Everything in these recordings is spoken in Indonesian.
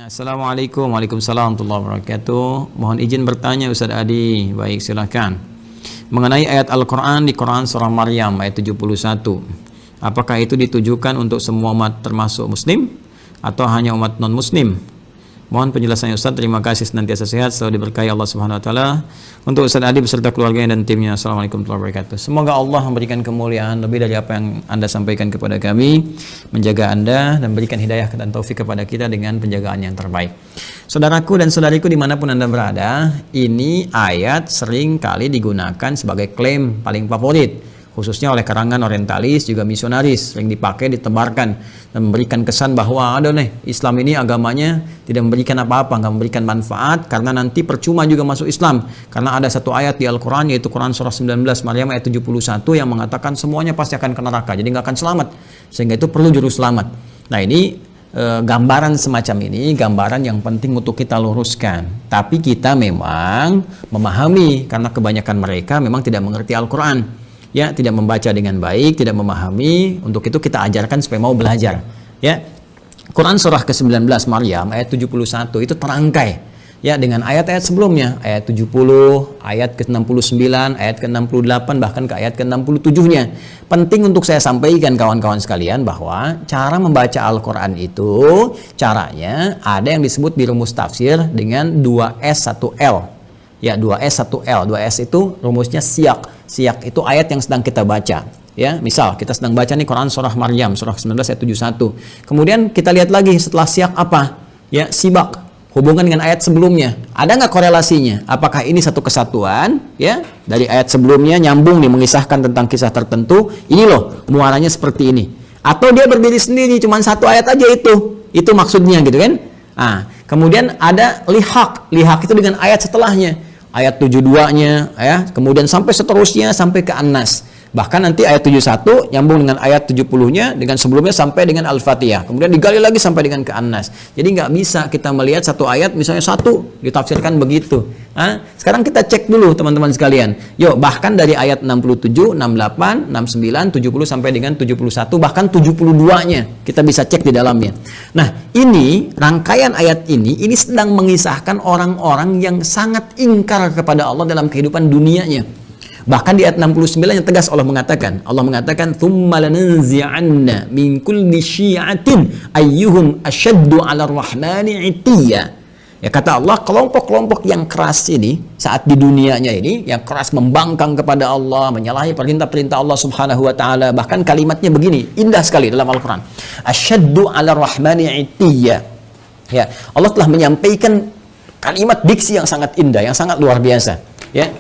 Assalamualaikum, waalaikumsalam warahmatullahi wabarakatuh. Mohon izin bertanya Ustaz Adi. Baik, silakan. Mengenai ayat Al-Quran di Quran Surah Maryam ayat 71, apakah itu ditujukan untuk semua umat termasuk muslim atau hanya umat non-muslim? Mohon penjelasannya Ustaz. Terima kasih, senantiasa sehat, selalu diberkahi Allah Subhanahu wa taala. Untuk Ustaz Adi beserta keluarganya dan timnya. Assalamualaikum warahmatullahi wabarakatuh. Semoga Allah memberikan kemuliaan lebih dari apa yang Anda sampaikan kepada kami, menjaga Anda dan berikan hidayah dan taufik kepada kita dengan penjagaan yang terbaik. Saudaraku dan saudariku dimanapun Anda berada, ini ayat sering kali digunakan sebagai klaim paling favorit, khususnya oleh karangan orientalis juga misionaris, sering dipakai, ditebarkan dan memberikan kesan bahwa ada nih Islam ini agamanya tidak memberikan apa-apa, nggak memberikan manfaat, karena nanti percuma juga masuk Islam, karena ada satu ayat di Al-Quran, yaitu Quran Surah 19 Maryam ayat 71 yang mengatakan semuanya pasti akan ke neraka, jadi nggak akan selamat, sehingga itu perlu juru selamat. Nah ini gambaran semacam ini, gambaran yang penting untuk kita luruskan, tapi kita memang memahami, karena kebanyakan mereka memang tidak mengerti Al-Quran, ya, tidak membaca dengan baik, tidak memahami. Untuk itu kita ajarkan supaya mau belajar, ya. Quran surah ke-19 Maryam ayat 71 itu terangkai, ya, dengan ayat-ayat sebelumnya, ayat 70, ayat ke-69, ayat ke-68, bahkan ke ayat ke-67-nya. Penting untuk saya sampaikan kawan-kawan sekalian bahwa cara membaca Al-Quran itu caranya ada yang disebut di rumus tafsir dengan 2S 1L. Ya, 2S 1L. 2S itu rumusnya siyak. Siyak itu ayat yang sedang kita baca. Ya, misal kita sedang baca nih Quran surah Maryam surah 19 ayat 71. Kemudian kita lihat lagi setelah siyak apa? Ya, sibak. Hubungan dengan ayat sebelumnya. Ada nggak korelasinya? Apakah ini satu kesatuan? Ya, dari ayat sebelumnya nyambung nih mengisahkan tentang kisah tertentu. Ini loh muaranya seperti ini. Atau dia berdiri sendiri, cuma satu ayat aja itu. Itu maksudnya gitu kan? Nah, kemudian ada lihaq. Lihaq itu dengan ayat setelahnya. Ayat 72-nya, ya, kemudian sampai seterusnya sampai ke An-Nas. Bahkan nanti ayat 71 nyambung dengan ayat 70-nya, dengan sebelumnya sampai dengan Al-Fatihah. Kemudian digali lagi sampai dengan ke An-Nas. Jadi nggak bisa kita melihat satu ayat misalnya satu ditafsirkan begitu. Nah, sekarang kita cek dulu teman-teman sekalian. Yuk, bahkan dari ayat 67, 68, 69, 70 sampai dengan 71, bahkan 72-nya kita bisa cek di dalamnya. Nah, ini rangkaian ayat ini sedang mengisahkan orang-orang yang sangat ingkar kepada Allah dalam kehidupan dunianya. Bahkan di ayat 69 yang tegas Allah mengatakan "Tsumma lananzi'anna min kulli syi'atin ayyuhum asyaddu 'alar rahmani 'itiyya." Ya, kata Allah, kelompok-kelompok yang keras ini saat di dunianya ini, yang keras membangkang kepada Allah, menyalahi perintah-perintah Allah Subhanahu wa taala, bahkan kalimatnya begini, indah sekali dalam Al-Qur'an. Asyaddu 'alar rahmani 'itiyya. Ya, Allah telah menyampaikan kalimat diksi yang sangat indah, yang sangat luar biasa, ya.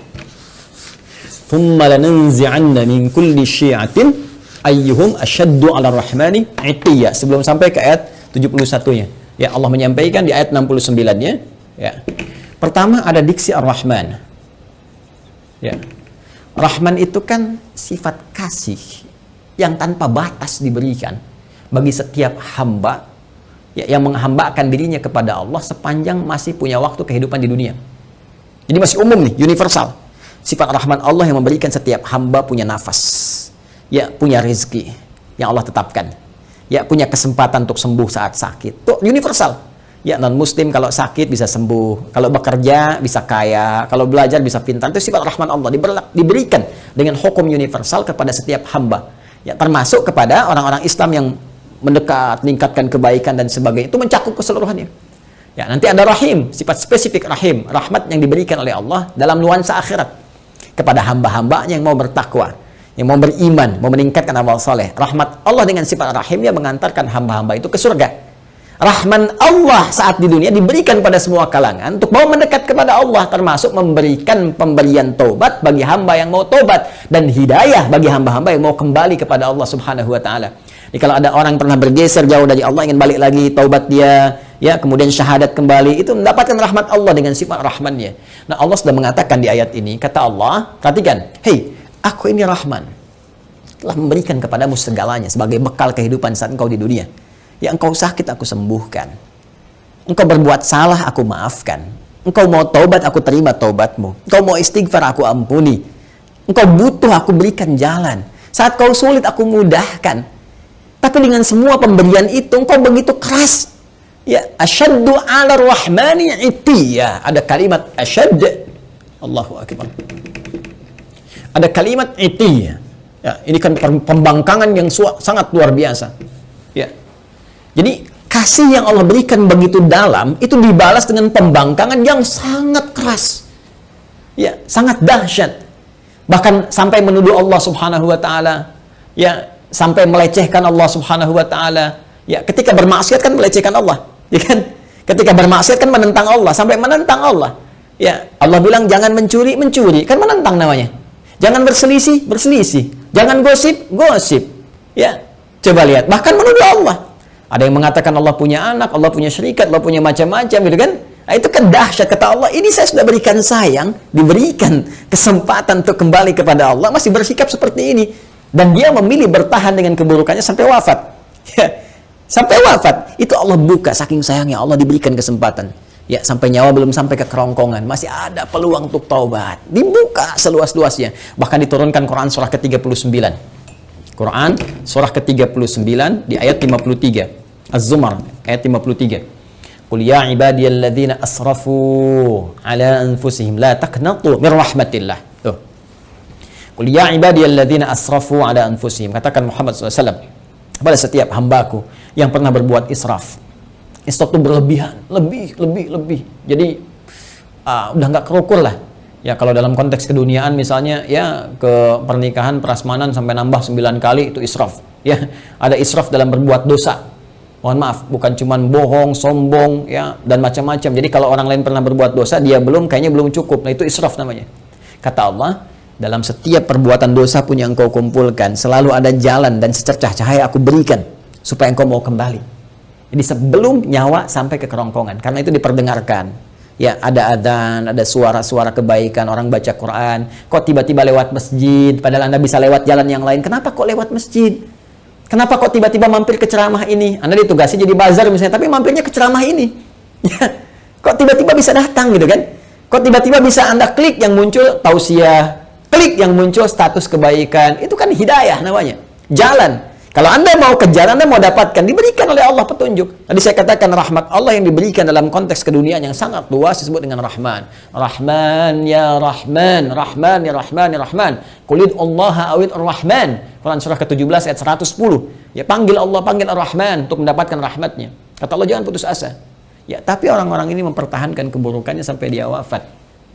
Tsumma lananzi'anna min kulli syi'atin ayyuhum asyaddu 'ala rahmani 'itiyya. Sebelum sampai ke ayat 71-nya. Ya, Allah menyampaikan di ayat 69-nya, ya. Pertama ada diksi Ar-Rahman. Ya. Rahman itu kan sifat kasih yang tanpa batas diberikan bagi setiap hamba, ya, yang menghambakan dirinya kepada Allah sepanjang masih punya waktu kehidupan di dunia. Jadi masih umum nih, universal. Sifat Rahman Allah yang memberikan setiap hamba punya nafas, ya, punya rezeki yang Allah tetapkan, ya, punya kesempatan untuk sembuh saat sakit. Itu universal. Ya, non muslim kalau sakit bisa sembuh, kalau bekerja bisa kaya, kalau belajar bisa pintar. Itu sifat Rahman Allah diberikan dengan hukum universal kepada setiap hamba. Ya, termasuk kepada orang-orang Islam yang mendekat, meningkatkan kebaikan dan sebagainya. Itu mencakup keseluruhannya. Ya, nanti ada Rahim, sifat spesifik Rahim, rahmat yang diberikan oleh Allah dalam nuansa akhirat kepada hamba-hambanya yang mau bertakwa, yang mau beriman, mau meningkatkan amal soleh. Rahmat Allah dengan sifat rahimnya mengantarkan hamba-hamba itu ke surga. Rahman Allah saat di dunia diberikan pada semua kalangan untuk mau mendekat kepada Allah, termasuk memberikan pemberian taubat bagi hamba yang mau taubat, dan hidayah bagi hamba-hamba yang mau kembali kepada Allah Subhanahu wa taala. Jadi kalau ada orang pernah bergeser jauh dari Allah, ingin balik lagi, taubat dia, ya, kemudian syahadat kembali, itu mendapatkan rahmat Allah dengan sifat rahmannya. Nah, Allah sudah mengatakan di ayat ini, kata Allah, perhatikan, hei, aku ini Rahman, telah memberikan kepadamu segalanya sebagai bekal kehidupan saat engkau di dunia. Ya, engkau sakit, aku sembuhkan. Engkau berbuat salah, aku maafkan. Engkau mau taubat, aku terima taubatmu. Engkau mau istighfar, aku ampuni. Engkau butuh, aku berikan jalan. Saat kau sulit, aku mudahkan. Tapi dengan semua pemberian itu, engkau begitu keras. Ya, asyaddu 'ala ar-rahmani 'itiyya. Ada kalimat asyadd. Allahu akbar. Ada kalimat 'itiyya. Ya, ini kan pembangkangan yang sangat luar biasa. Ya. Jadi kasih yang Allah berikan begitu dalam itu dibalas dengan pembangkangan yang sangat keras. Ya, sangat dahsyat. Bahkan sampai menuduh Allah Subhanahu wa taala. Ya, sampai melecehkan Allah Subhanahu wa taala. Ya, ketika bermaksiat kan melecehkan Allah. Ya kan? Ketika bermaksiat kan menentang Allah, sampai menentang Allah. Ya, Allah bilang jangan mencuri, mencuri, kan menentang namanya. Jangan berselisih, berselisih. Jangan gosip, gosip. Ya, coba lihat, bahkan menuduh Allah. Ada yang mengatakan Allah punya anak, Allah punya syarikat, Allah punya macam-macam, gitu kan? Nah, itu kan dahsyat, kata Allah. Ini saya sudah berikan sayang, diberikan kesempatan untuk kembali kepada Allah, masih bersikap seperti ini. Dan dia memilih bertahan dengan keburukannya sampai wafat. Ya. Sampai wafat, itu Allah buka, saking sayangnya Allah diberikan kesempatan. Ya, sampai nyawa belum sampai ke kerongkongan, masih ada peluang untuk taubat. Dibuka seluas-luasnya. Bahkan diturunkan Quran surah ke-39. Quran surah ke-39 di ayat 53. Az-Zumar ayat 53. Qul ya ibadiyalladzina asrafu ala anfusihim la taqnatu min rahmatillah. Tuh. Qul ya ibadiyalladzina asrafu ala anfusihim. Katakan Muhammad SAW pada setiap hambaku yang pernah berbuat israf. Israf itu berlebihan, lebih. Jadi udah nggak kerukur lah. Ya, kalau dalam konteks keduniaan misalnya, ya ke pernikahan, prasmanan sampai nambah 9 kali itu israf. Ya, ada israf dalam berbuat dosa. Mohon maaf, bukan cuman bohong, sombong, ya, dan macam-macam. Jadi kalau orang lain pernah berbuat dosa, dia kayaknya belum cukup. Nah, itu israf namanya. Kata Allah, dalam setiap perbuatan dosa pun yang engkau kumpulkan, selalu ada jalan dan secercah cahaya aku berikan, supaya engkau mau kembali. Jadi sebelum nyawa sampai ke kerongkongan, karena itu diperdengarkan. Ya, ada adzan, ada suara-suara kebaikan, orang baca Quran. Kok tiba-tiba lewat masjid, padahal Anda bisa lewat jalan yang lain. Kenapa kok lewat masjid? Kenapa kok tiba-tiba mampir ke ceramah ini? Anda ditugasi jadi bazar misalnya, tapi mampirnya ke ceramah ini. Ya, kok tiba-tiba bisa datang gitu kan? Kok tiba-tiba bisa Anda klik yang muncul tausiah, klik yang muncul status kebaikan, itu kan hidayah namanya, jalan. Kalau Anda mau kejar, Anda mau dapatkan, diberikan oleh Allah petunjuk. Tadi saya katakan rahmat Allah yang diberikan dalam konteks keduniaan yang sangat luas disebut dengan Rahman. Rahman ya Rahman, Rahman ya Rahman ya Rahman. Qul Allaha awid Ar-Rahman. Quran surah ke-17 ayat 110. Ya, panggil Allah, panggil Ar-Rahman untuk mendapatkan rahmatnya. Kata Allah jangan putus asa. Ya, tapi orang-orang ini mempertahankan keburukannya sampai dia wafat.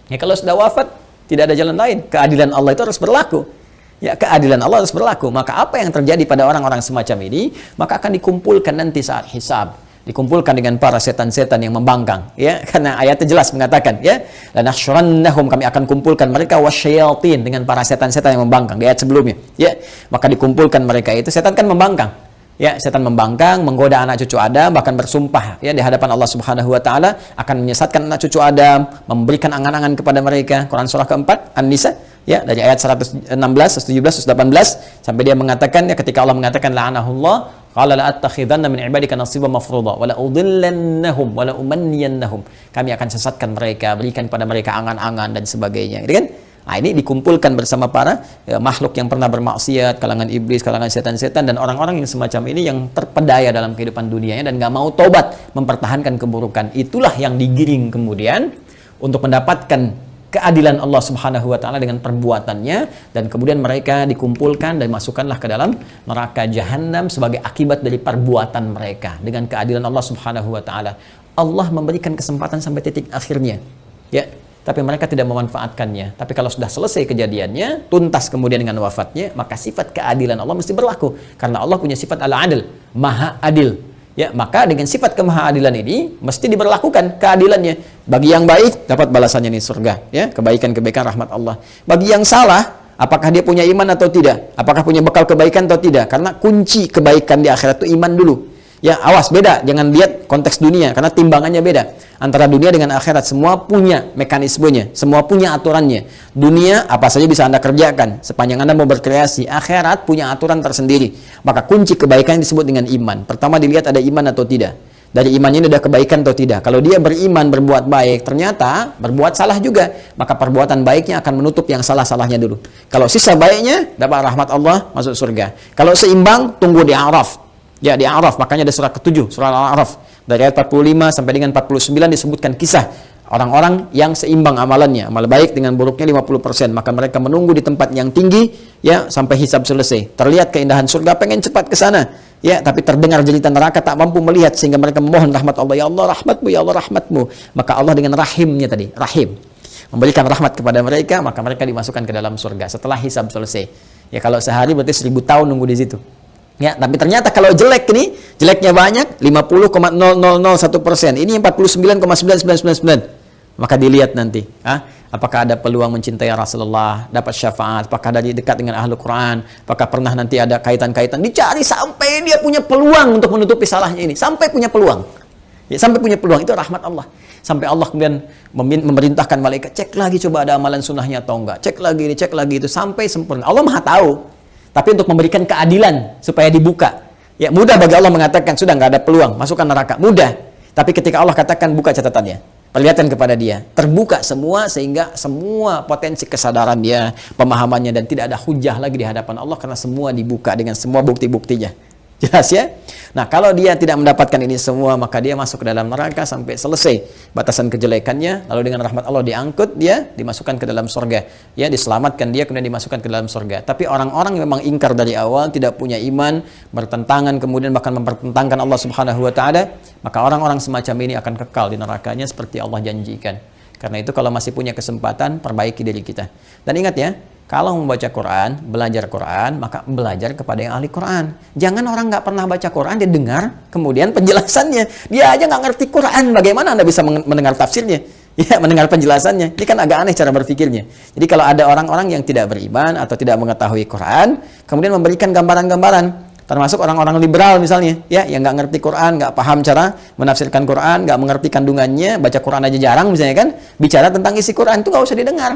Ya, kalau sudah wafat, tidak ada jalan lain. Keadilan Allah itu harus berlaku. Ya, keadilan Allah harus berlaku. Maka apa yang terjadi pada orang-orang semacam ini, maka akan dikumpulkan nanti saat hisab. Dikumpulkan dengan para setan-setan yang membangkang. Ya, karena ayatnya jelas mengatakan, ya, lanahsyurannahum, kami akan kumpulkan mereka wasyayatin, dengan para setan-setan yang membangkang di ayat sebelumnya. Ya, maka dikumpulkan mereka itu, setan kan membangkang. Ya, setan membangkang, menggoda anak cucu Adam, bahkan bersumpah ya di hadapan Allah Subhanahu wa taala akan menyesatkan anak cucu Adam, memberikan angan-angan kepada mereka. Quran surah keempat An-Nisa, ya, dari ayat 116, 117, 118 sampai dia mengatakan, ya, ketika Allah mengatakan la'anahullah, qala la attakhidanna min ibadika nasiban mafruḍa wa la udhillannahum wa la umanniyannahum. Kami akan sesatkan mereka, berikan kepada mereka angan-angan dan sebagainya. Gitu kan? Nah, ini dikumpulkan bersama para makhluk yang pernah bermaksiat, kalangan iblis, kalangan setan-setan, dan orang-orang yang semacam ini yang terpedaya dalam kehidupan dunianya dan nggak mau tobat, mempertahankan keburukan. Itulah yang digiring kemudian untuk mendapatkan keadilan Allah Subhanahu wa taala dengan perbuatannya, dan kemudian mereka dikumpulkan dan masukkanlah ke dalam neraka jahanam sebagai akibat dari perbuatan mereka dengan keadilan Allah Subhanahu wa taala. Allah memberikan kesempatan sampai titik akhirnya. Ya. Tapi mereka tidak memanfaatkannya. Tapi kalau sudah selesai kejadiannya, tuntas kemudian dengan wafatnya, maka sifat keadilan Allah mesti berlaku. Karena Allah punya sifat al-adil, maha adil. Ya, maka dengan sifat kemahaadilan ini mesti diberlakukan keadilannya. Bagi yang baik dapat balasannya di surga, ya, kebaikan-kebaikan rahmat Allah. Bagi yang salah, apakah dia punya iman atau tidak? Apakah punya bekal kebaikan atau tidak? Karena kunci kebaikan di akhirat itu iman dulu. Ya, awas, beda, jangan lihat konteks dunia karena timbangannya beda. Antara dunia dengan akhirat, semua punya mekanismenya, semua punya aturannya. Dunia apa saja bisa Anda kerjakan sepanjang Anda mau berkreasi. Akhirat punya aturan tersendiri. Maka kunci kebaikan disebut dengan iman. Pertama dilihat ada iman atau tidak. Dari imannya ini ada kebaikan atau tidak. Kalau dia beriman, berbuat baik, ternyata berbuat salah juga, maka perbuatan baiknya akan menutup yang salah-salahnya dulu. Kalau sisa baiknya, dapat rahmat Allah, masuk surga. Kalau seimbang, tunggu di Araf. Ya, di Araf, makanya ada surah ke-7, surah Al-A'raf. Dari ayat 45 sampai dengan 49 disebutkan kisah orang-orang yang seimbang amalannya, amal baik dengan buruknya 50%, maka mereka menunggu di tempat yang tinggi ya sampai hisab selesai. Terlihat keindahan surga, pengen cepat ke sana. Ya, tapi terdengar jeritan neraka, tak mampu melihat sehingga mereka memohon rahmat Allah, ya Allah rahmatmu, ya Allah rahmatmu. Maka Allah dengan rahimnya tadi, rahim, memberikan rahmat kepada mereka, maka mereka dimasukkan ke dalam surga setelah hisab selesai. Ya kalau sehari berarti 1000 tahun nunggu di situ. Ya, tapi ternyata kalau jelek ini, jeleknya banyak 50,0001%. Ini 49,9999. Maka dilihat nanti, apakah ada peluang mencintai Rasulullah, dapat syafaat, apakah dari dekat dengan ahlu Quran, apakah pernah nanti ada kaitan-kaitan, dicari sampai dia punya peluang untuk menutupi salahnya ini, sampai punya peluang. Ya, sampai punya peluang, itu rahmat Allah. Sampai Allah kemudian memerintahkan malaikat, cek lagi coba ada amalan sunnahnya atau enggak, cek lagi ini, cek lagi itu, sampai sempurna. Allah Maha tahu, tapi untuk memberikan keadilan supaya dibuka. Ya, mudah bagi Allah mengatakan sudah enggak ada peluang, masukkan neraka, mudah. Tapi ketika Allah katakan buka catatannya, perlihatkan kepada dia, terbuka semua sehingga semua potensi kesadaran dia, pemahamannya, dan tidak ada hujah lagi di hadapan Allah karena semua dibuka dengan semua bukti-buktinya. Jelas ya? Nah, kalau dia tidak mendapatkan ini semua, maka dia masuk ke dalam neraka sampai selesai batasan kejelekannya, lalu dengan rahmat Allah diangkut dia, dimasukkan ke dalam surga. Ya, diselamatkan dia, kemudian dimasukkan ke dalam surga. Tapi orang-orang yang memang ingkar dari awal, tidak punya iman, bertentangan, kemudian bahkan mempertentangkan Allah Subhanahu wa taala, maka orang-orang semacam ini akan kekal di nerakanya seperti Allah janjikan. Karena itu kalau masih punya kesempatan, perbaiki diri kita. Dan ingat ya, kalau membaca Quran, belajar Quran, maka belajar kepada yang ahli Quran. Jangan orang nggak pernah baca Quran, dia dengar, kemudian penjelasannya. Dia aja nggak ngerti Quran, bagaimana Anda bisa mendengar tafsirnya? Ya, mendengar penjelasannya. Ini kan agak aneh cara berpikirnya. Jadi kalau ada orang-orang yang tidak beriman atau tidak mengetahui Quran, kemudian memberikan gambaran-gambaran, termasuk orang-orang liberal misalnya, ya, yang nggak ngerti Quran, nggak paham cara menafsirkan Quran, nggak mengerti kandungannya, baca Quran aja jarang misalnya kan, bicara tentang isi Quran itu nggak usah didengar.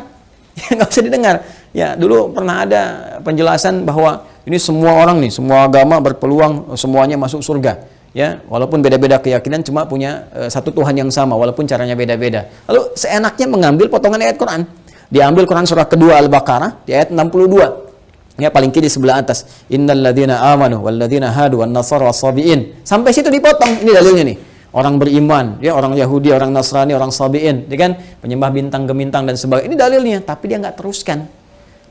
Nggak usah didengar. Ya, dulu pernah ada penjelasan bahwa ini semua orang nih, semua agama berpeluang semuanya masuk surga. Ya, walaupun beda-beda keyakinan, cuma punya satu Tuhan yang sama, walaupun caranya beda-beda. Lalu seenaknya mengambil potongan ayat Quran. Diambil Quran surah kedua Al-Baqarah di ayat 62. Ya, paling kiri sebelah atas. Innal ladzina amanu wal ladzina hadu wan nasara was-sabiin. Sampai situ dipotong. Ini dalilnya nih. Orang beriman, ya, orang Yahudi, orang Nasrani, orang Sabi'in, ya kan, penyembah bintang gemintang dan sebagainya. Ini dalilnya, tapi dia nggak teruskan.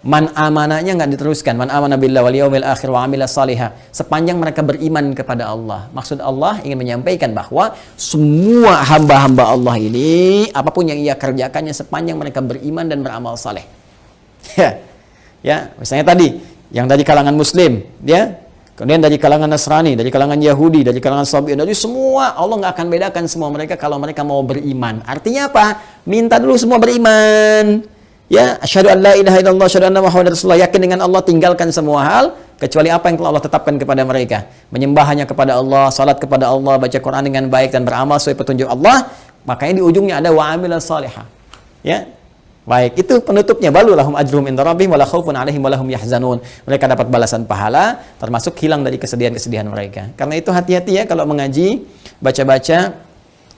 Man amanahnya nggak diteruskan. Man amana billah wal yaumil akhir wa amila salihah. Sepanjang mereka beriman kepada Allah. Maksud Allah ingin menyampaikan bahwa semua hamba-hamba Allah ini, apapun yang ia kerjakannya sepanjang mereka beriman dan beramal saleh. Ya, misalnya tadi yang dari kalangan Muslim, ya. Kemudian dari kalangan Nasrani, dari kalangan Yahudi, dari kalangan Sabi'in, dari semua, Allah nggak akan bedakan semua mereka kalau mereka mau beriman. Artinya apa? Minta dulu semua beriman. Ya, asyhadu an la ilaha illallah, asyhadu anna muhammadar rasulullah, yakin dengan Allah, tinggalkan semua hal kecuali apa yang telah Allah tetapkan kepada mereka. Menyembah hanya kepada Allah, salat kepada Allah, baca Quran dengan baik dan beramal sesuai petunjuk Allah. Makanya di ujungnya ada wa amilas salihah. Ya. Baik, itu penutupnya, balu lahum ajruhum inda rabbihim wala khaufun 'alaihim wala hum yahzanun. Mereka dapat balasan pahala, termasuk hilang dari kesedihan-kesedihan mereka. Karena itu hati-hati ya kalau mengaji, baca-baca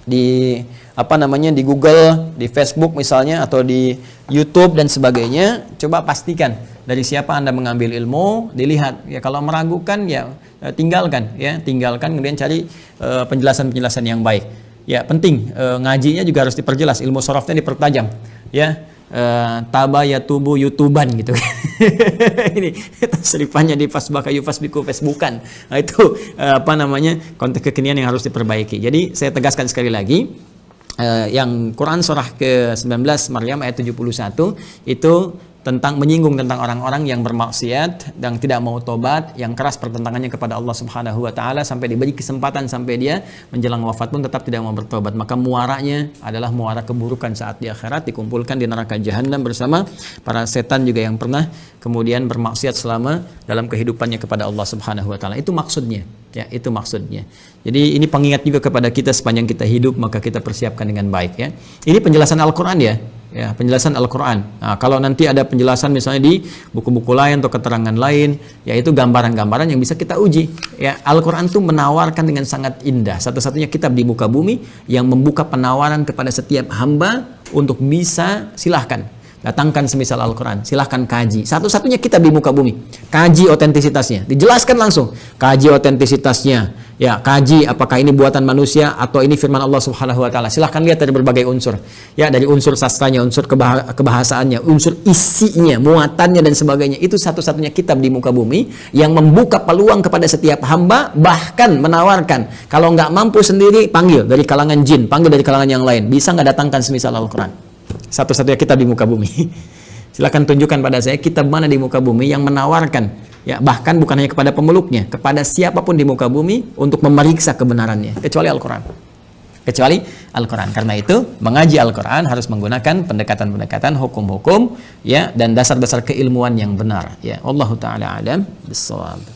di di Google, di Facebook misalnya, atau di YouTube dan sebagainya, coba pastikan dari siapa Anda mengambil ilmu, dilihat ya, kalau meragukan ya tinggalkan, kemudian cari penjelasan-penjelasan yang baik. Ya, penting ngajinya juga harus diperjelas, ilmu sorofnya dipertajam, ya. Tabayatubu YouTuban gitu. Ini tasrifannya di fasbaka yufasbiku Facebookan. Nah, itu konteks kekinian yang harus diperbaiki. Jadi saya tegaskan sekali lagi, yang Quran surah ke-19 Maryam ayat 71 itu tentang menyinggung tentang orang-orang yang bermaksiat dan tidak mau tobat, yang keras pertentangannya kepada Allah Subhanahu wa taala sampai diberi kesempatan sampai dia menjelang wafat pun tetap tidak mau bertobat. Maka muaranya adalah muara keburukan saat di akhirat, dikumpulkan di neraka jahanam bersama para setan juga yang pernah kemudian bermaksiat selama dalam kehidupannya kepada Allah Subhanahu wa taala. Itu maksudnya. Ya, itu maksudnya. Jadi ini pengingat juga kepada kita sepanjang kita hidup, maka kita persiapkan dengan baik ya. Ini penjelasan Al-Qur'an ya. Ya, penjelasan Al-Quran. Nah, kalau nanti ada penjelasan misalnya di buku-buku lain atau keterangan lain, yaitu gambaran-gambaran yang bisa kita uji. Ya, Al-Quran itu menawarkan dengan sangat indah. Satu-satunya kitab di muka bumi yang membuka penawaran kepada setiap hamba untuk bisa silahkan datangkan semisal Al-Quran, silahkan kaji. Satu-satunya kitab di muka bumi. Kaji otentisitasnya, dijelaskan langsung. Kaji otentisitasnya, ya kaji apakah ini buatan manusia atau ini firman Allah Subhanahu wa taala. Silahkan lihat dari berbagai unsur. Ya, dari unsur sastranya, unsur kebahasaannya, unsur isinya, muatannya dan sebagainya. Itu satu-satunya kitab di muka bumi yang membuka peluang kepada setiap hamba, bahkan menawarkan kalau nggak mampu sendiri panggil dari kalangan jin, panggil dari kalangan yang lain. Bisa nggak datangkan semisal Al-Qur'an. Satu-satunya kitab di muka bumi. Silakan tunjukkan pada saya kitab mana di muka bumi yang menawarkan, ya bahkan bukan hanya kepada pemeluknya, kepada siapapun di muka bumi untuk memeriksa kebenarannya, kecuali Al-Quran. Kecuali Al-Quran. Karena itu mengaji Al-Quran harus menggunakan pendekatan-pendekatan hukum-hukum, ya, dan dasar-dasar keilmuan yang benar. Ya, Wallahu taala alam bissawab.